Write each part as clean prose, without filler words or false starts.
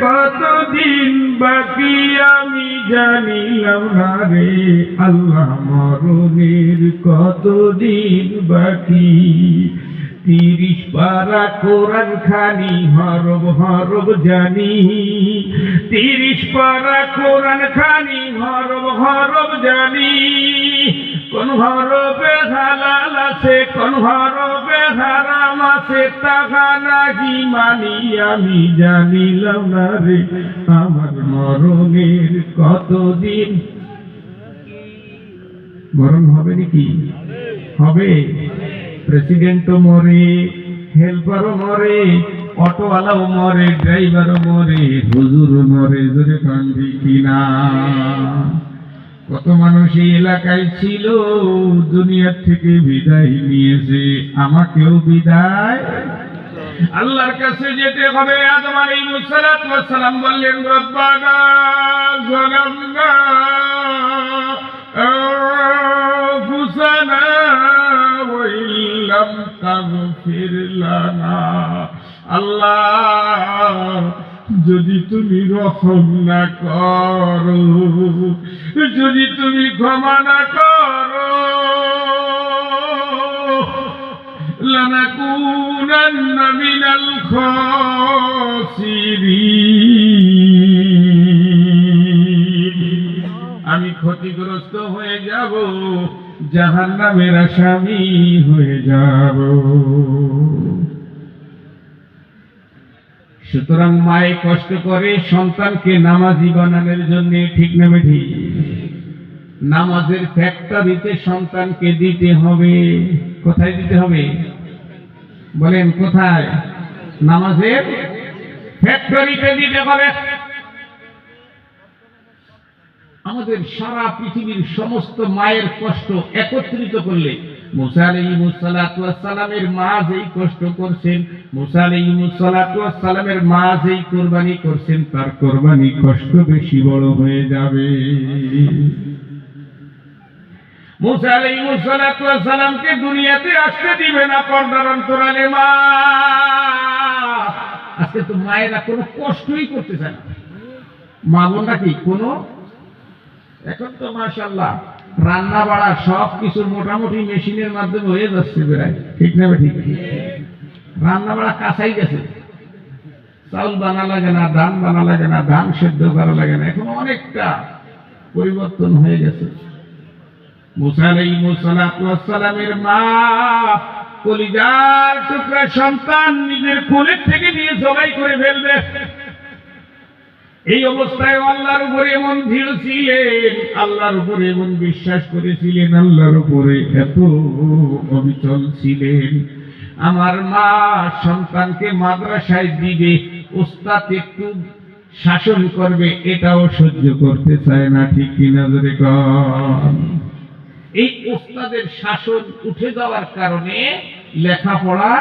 কতদিন বাকি আমি জানিলাম না রে আল্লাহ মরণের কতদিন বাকি 30 পারা কোরআন খানি হরব হরব জানি 30 পারা কোরআন খানি হরব হরব জানি কোন হরবে হালাল আছে কোন হরবে হারাম আছে তাহা নাহি মানি আমি জানিলাম না রে আমার মরণের কতদিন মরণ হবে নাকি হবে প্রেসিডেন্টও মরে হেল্পারও মরে অটোওয়ালাও মরে ড্রাইভারও মরে হুজুরও মরে জোরে কান্দি কিনা কত মানুষ এই এলাকায় ছিল দুনিয়ার থেকে বিদায় নিয়েছে আমাকেও বিদায় আল্লাহর কাছে যেতে হবে আদম আলাইহিস সালাতু ওয়াস সালাম বললেন রব্বানা যালামনা আনফুসানা ওয়া ইল্লাম তাগফির লানা আল্লাহ যদি তুমি রহম না করো যদি তুমি ক্ষমা না করো লানাকুনান্না মিনাল খাসিরিন আমি ক্ষতিগ্রস্ত হয়ে যাব জাহান্নামের আসামি হয়ে যাব সুতরাং মায়ে কষ্ট করে সন্তানকে নামাজি বানানোর জন্য ঠিক না বেঠিক নামাজের ফ্যাক্টরিতে সন্তানকে দিতে হবে কোথায় দিতে হবে বলেন কোথায় নামাজের ফ্যাক্টরিতে দিতে হবে আমাদের সারা পৃথিবীর সমস্ত মায়ের কষ্ট একত্রিত করলে মুসা আলাইহিস সালাতু ওয়াস সালামের মা যেই কষ্ট করছেন মুসা আলাইহিস সালাতু ওয়াস সালামের মা যেই কুরবানি করছেন তার কুরবানি কষ্ট বেশি বড় হয়ে যাবে মুসা আলাইহিস সালাতু ওয়াস সালামকে দুনিয়াতে আসতে দিবে না পর্দার অন্তরালে মা আজকে তো মায়েরা কোনো কষ্টই করতে চায় না মা বোনরা কি কোনো এখন তো মাশাআল্লাহ রান্না বাড়া সব কিছুর মোটামুটি মেশিনের মাধ্যমে হয়ে যাচ্ছে বেড়ায় ঠিক না ঠিক রান্না বাড়া কাঁচাই গেছে চাউল বানা লাগে না ধান বানা লাগে না ধান সেদ্ধ করা লাগে না এখন অনেকটা পরিবর্তন হয়ে গেছে মুসা আলাইহিস সালাতু ওয়াস সালামের মা কলিজার টুকরা সন্তান নিজের কোলের থেকে নিয়ে জবাই করে ফেলবে এই অবস্থায় আল্লাহর উপরে এমন দৃঢ় ছিলেন আল্লাহর উপরে এমন বিশ্বাস করেছিলেন আল্লাহর উপরে এত অবিচল ছিলেন আমার মা সন্তানকে মাদ্রাসায় দিবে উস্তাদ একটু শাসন করবে এটাও সহ্য করতে চায় না ঠিক কিনা জোরে কোন এই উস্তাদের শাসন উঠে যাওয়ার কারণে লেখাপড়া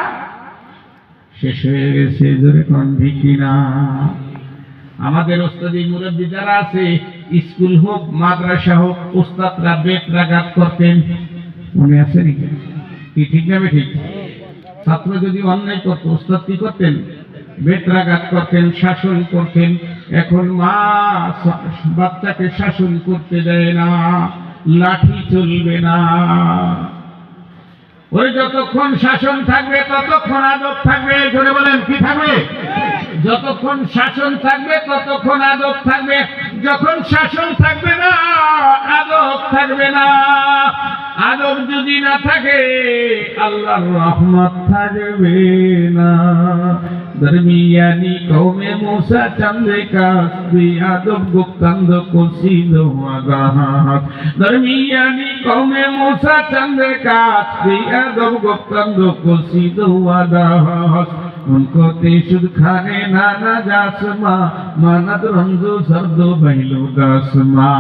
শেষ হয়ে গেছে জোরে কোন ঠিক কিনা আমাদের উস্তাদি মুরব্বি যারা আছে স্কুল হোক মাদ্রাসা হোক উস্তাদরা বেত্রাঘাত করতেন মনে আছে নাকি কি ঠিক না ঠিক ছাত্র যদি অন্যায় করতো উস্তাদ কি করতেন বেত্রাঘাত করতেন শাসন করতেন এখন মা বাচ্চাকে শাসন করতে দেয় না লাঠি চলবে না ওই যতক্ষণ শাসন থাকবে ততক্ষণ আদব থাকবে ধরে বলেন কি থাকবে যতক্ষণ শাসন থাকবে ততক্ষণ আদব থাকবে যখন শাসন থাকবে না আদব থাকবে না আদব যদি না থাকে আল্লাহর রহমত থাকবে না দরমিয়ানি কওমে মুসা চন্দ্রে কাস্তি আদব গুপ্তান্দ কুসিদ ওয়াদাহাত দরমিয়ানি কওমে মুসা চন্দ্রে কাস্তি আদব গুপ্তান্দ কুসিদ ওয়াদাহাত उनको तेशुद खाने नाना जासमा मानद रंजो सर्दो बहिलो दासमा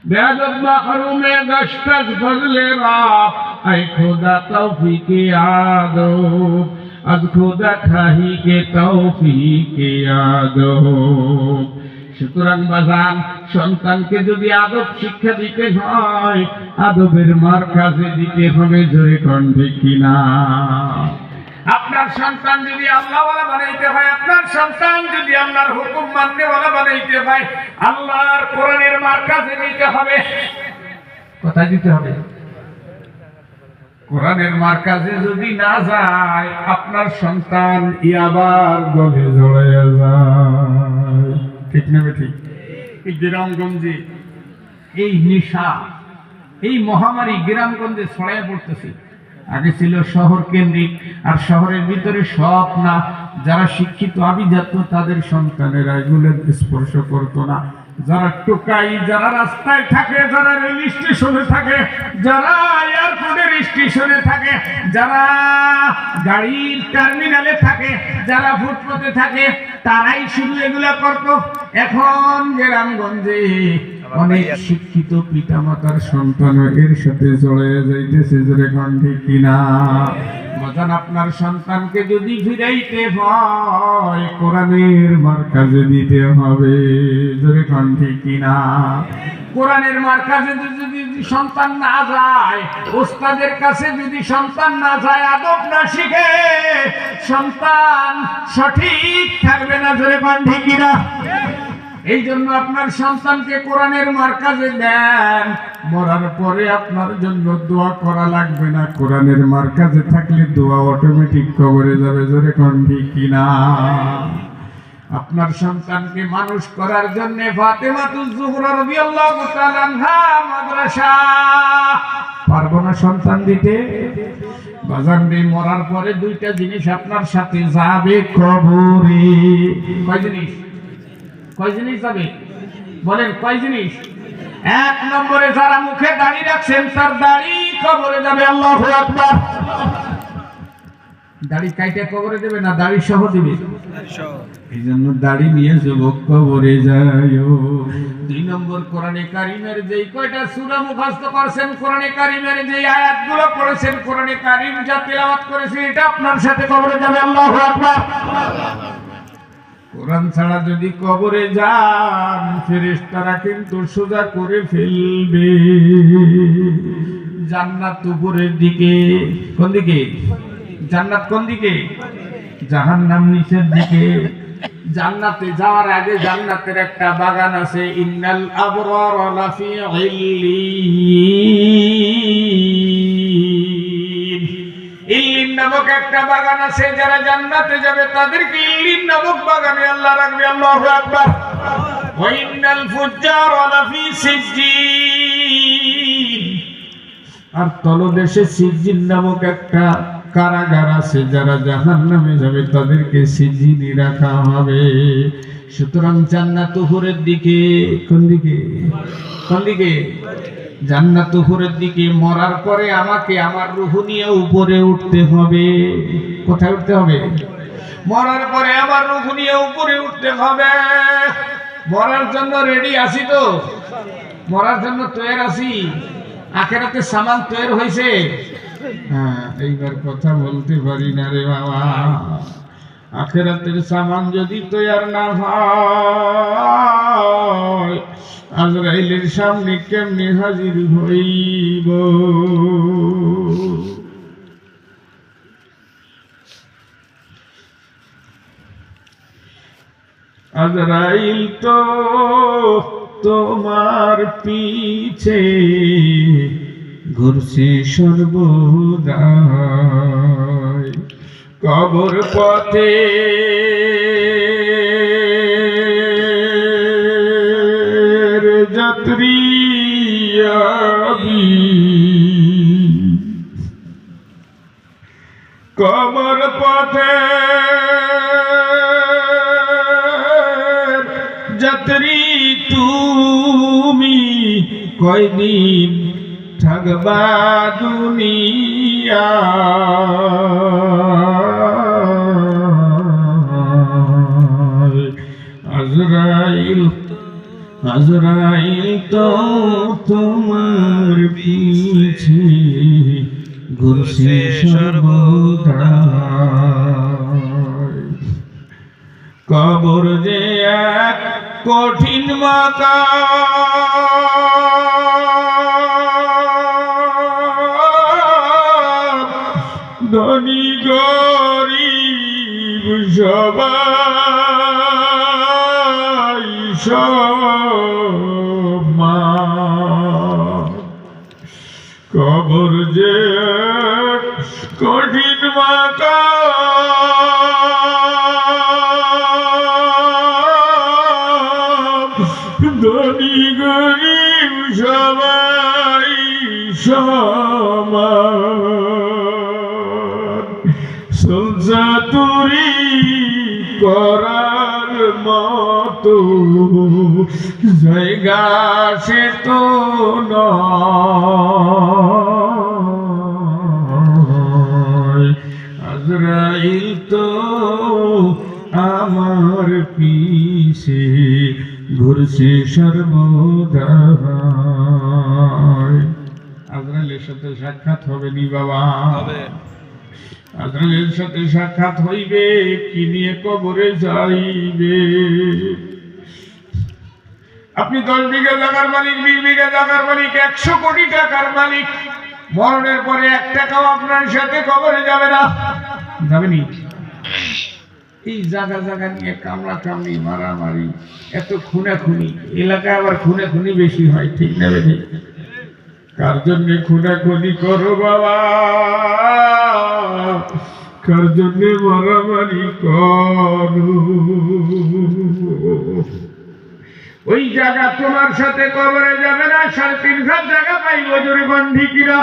बेअदब महरूम गश्तस फजले राब ऐ खुदा तौफीके आदो अज खुदा खाही के तौफीके आदो সুতরাং বাজান সন্তানকে যদি আদব শিক্ষা দিতে হয় আদবের মার কাজে দিতে হবে জোরে কণ্ঠে কিনা আপনার সন্তান যদি আল্লাহওয়ালা বানাইতে হয়, আপনার সন্তান যদি আল্লাহর হুকুম মাননেওয়ালা বানাইতে হয়, আল্লাহর কোরআনের মার্কাজে নিতে হবে। কোথায় দিতে হবে? কোরআনের মার্কাজে যদি না যায়, আপনার সন্তান ইয়াবার গলে জড়াইয়া যায়। ঠিক নেবে ঠিক? এই গ্রামগঞ্জে এই নেশা, এই মহামারী গ্রামগঞ্জে ছড়াইয়া পড়তেছে। আগে ছিল শহর কেন্দ্রিক, আর শহরের ভিতরে সব না, যারা শিক্ষিত আভিজাত্য তাদের সন্তানেরা এগুলো স্পর্শ করতো না। যারা টোকাই, যারা রাস্তায় থাকে, যারা রেল স্টেশনে থাকে, যারা এয়ারপোর্টের স্টেশনে থাকে, যারা গাড়ির টার্মিনালে থাকে, যারা ফুটপথে থাকে, তারাই শুধু এগুলা করতো। এখন গ্রামগঞ্জে অনেক শিক্ষিত পিতামাতার সন্তান এর সাথে জড়িয়ে যাইতেছে। জোরে কোন ঠিক কিনা? বাজান, আপনার সন্তানকে যদি ফিরাইতে হয়, কোরআনের মার্কাজে দিতে হবে। জোরে কোন ঠিক কিনা? কোরআনের মার্কাজে যদি সন্তান না যায়, ওস্তাদের কাছে যদি সন্তান না যায়, আদব না শিখে, সন্তান সঠিক থাকবে না। জোরে কোন ঠিক কিনা? এই জন্য আপনার সন্তানকে কোরআনের মার্কাজে দেন। মরার পরে আপনার জন্য দোয়া করা লাগবে না। কোরআনের মার্কাজে থাকলে দোয়া অটোমেটিক কবরে যাবে। জোরে কোন ঠিক কিনা? আপনার সন্তানকে মানুষ করার জন্য ফাতেমাতুজ জোহরা রাদিয়াল্লাহু তাআলা আনহা মাদ্রাসা। পারবো না সন্তান দিতে? বাজান রে, মরার পরে দুইটা জিনিস আপনার সাথে যাবে কবরে। কয় জিনিস? কয় জিনিস যাবে? বলেন কয় জিনিস? এক নম্বরে, যারা মুখে দাড়ি রাখছেন তার দাড়ি কবরে যাবে। আল্লাহু আকবার। দাড়ি কাইটা কবরে দেবে না দাড়ি সহ দিবে? এই জন্য দাড়ি নিয়ে যুবক কবরে যায়। দুই নম্বর, কোরআনে কারিমের যেই কয়টা সূরা মুখস্থ করছেন, কোরআনে কারিমের যেই আয়াতগুলো পড়েছেন, কোরআনে কারিম যা তেলাওয়াত করেছেন, এটা আপনার সাথে কবরে যাবে। আল্লাহু আকবার। কোরআন ছাড়া যদি কবরে যান, ফেরেশতারা কিন্তু সোজা করে ফেলবে। জান্নাত উপরের দিকে। কোন দিকে? জান্নাত কোন দিকে? জাহান্নাম নিচের দিকে। জান্নাতে যাওয়ার আগে জান্নাতের একটা বাগান আছে। ইন্নাল আবরার লাফি ইল্লিন। ইল্লিন নামক একটা বাগান আছে। যারা জান্নাতে যাবে তাদেরকে ইল্লিন নামক বাগানে আল্লাহ রাখবে। আল্লাহু আকবার। ওয়া ইন্নাল ফুজ্জার লাফি সিজ্জিন। আর তলদেশে সিজ্জিন নামক একটা কারাগার আছে। যারা জাহান্নামে যাবে তাদেরকে সিজ্জিনে রাখা হবে। সুতরাং জান্নাত উপরের দিকে। কোন দিকে? কোন দিকে? জান্নাত উপরের দিকে। মরার পরে আমাকে আমার রূহ নিয়ে উপরে উঠতে হবে। কোথায় উঠতে হবে? মরার পরে আমার রূহ নিয়ে উপরে উঠতে হবে। মরার জন্য রেডি আছি তো? মরার জন্য তৈরি আছি? আখেরাতে সামান তৈরি হয়েছে? হ্যাঁ, এইবার কথা বলতে পারি না রে বাবা। আখেরাতের সামান যদি তৈরি না হয়, আজরাইলের সামনে কেমনে হাজির হইব? আজরাইল তো তোমার পিছে ঘুরছে সর্বদাই। কবর পথে যাত্রী আমি, কবর পথে যাত্রী তুমি, কয়দিন থাকবা দুনিয়া? আজরাইল আজরাইল তো তোমার পিছে ঘুরছে সর্বদা। কবর যে এক কঠিন মাকাম, ধনী গরিব সবাই সমান। কবর যে কঠিন মাকাম, ধনী গরিব সবাই সমান। সুলসাতুরি করার মতো জায়গা সে তো নয়। আজরাইল তো আমার পিছে ঘুরছে সর্বদা। আজরাইলের সাথে সাক্ষাৎ হবে নি বাবা? আজরাইলের সাথে সাক্ষাৎ হইবে, কি নিয়ে কবরে যাইবে? আপনি 10 বিঘা জায়গার মালিক, 20 বিঘা জায়গার মালিক, 100 কোটি টাকার মালিক, মরণের পরে 1 টাকাও আপনার সাথে কবরে যাবে না। যাবেনি? এই জায়গা জায়গা নিয়ে কামড়া কামড়ি, মারামারি, এত খুনাখুনি, এলাকায় আবার খুনাখুনি বেশি হয়, ঠিক না বেশি? কার জন্য খুনাখুনি করো বাবা? কার জন্য মারামারি করো? ওই জায়গা তোমার সাথে কবরে যাবে না। 3.5 হাত জায়গা পাইব, জোরে বন্ধিকিরা।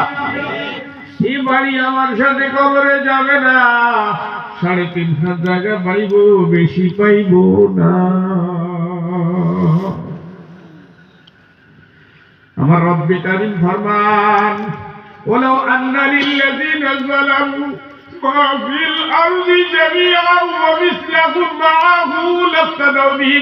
এই বাড়ি আমার সাথে কবরে যাবে না। 3.5 হাত জায়গা পাইব, বেশি পাইব না। আমার রব্বে কারীম ফরমান, ওয়ালাউ আন্না লিল্লাযীনা যালামু মা ফিল আরদি জামিআন ওয়া মিসলাহু মাআহু লাফতাদাউ বিহি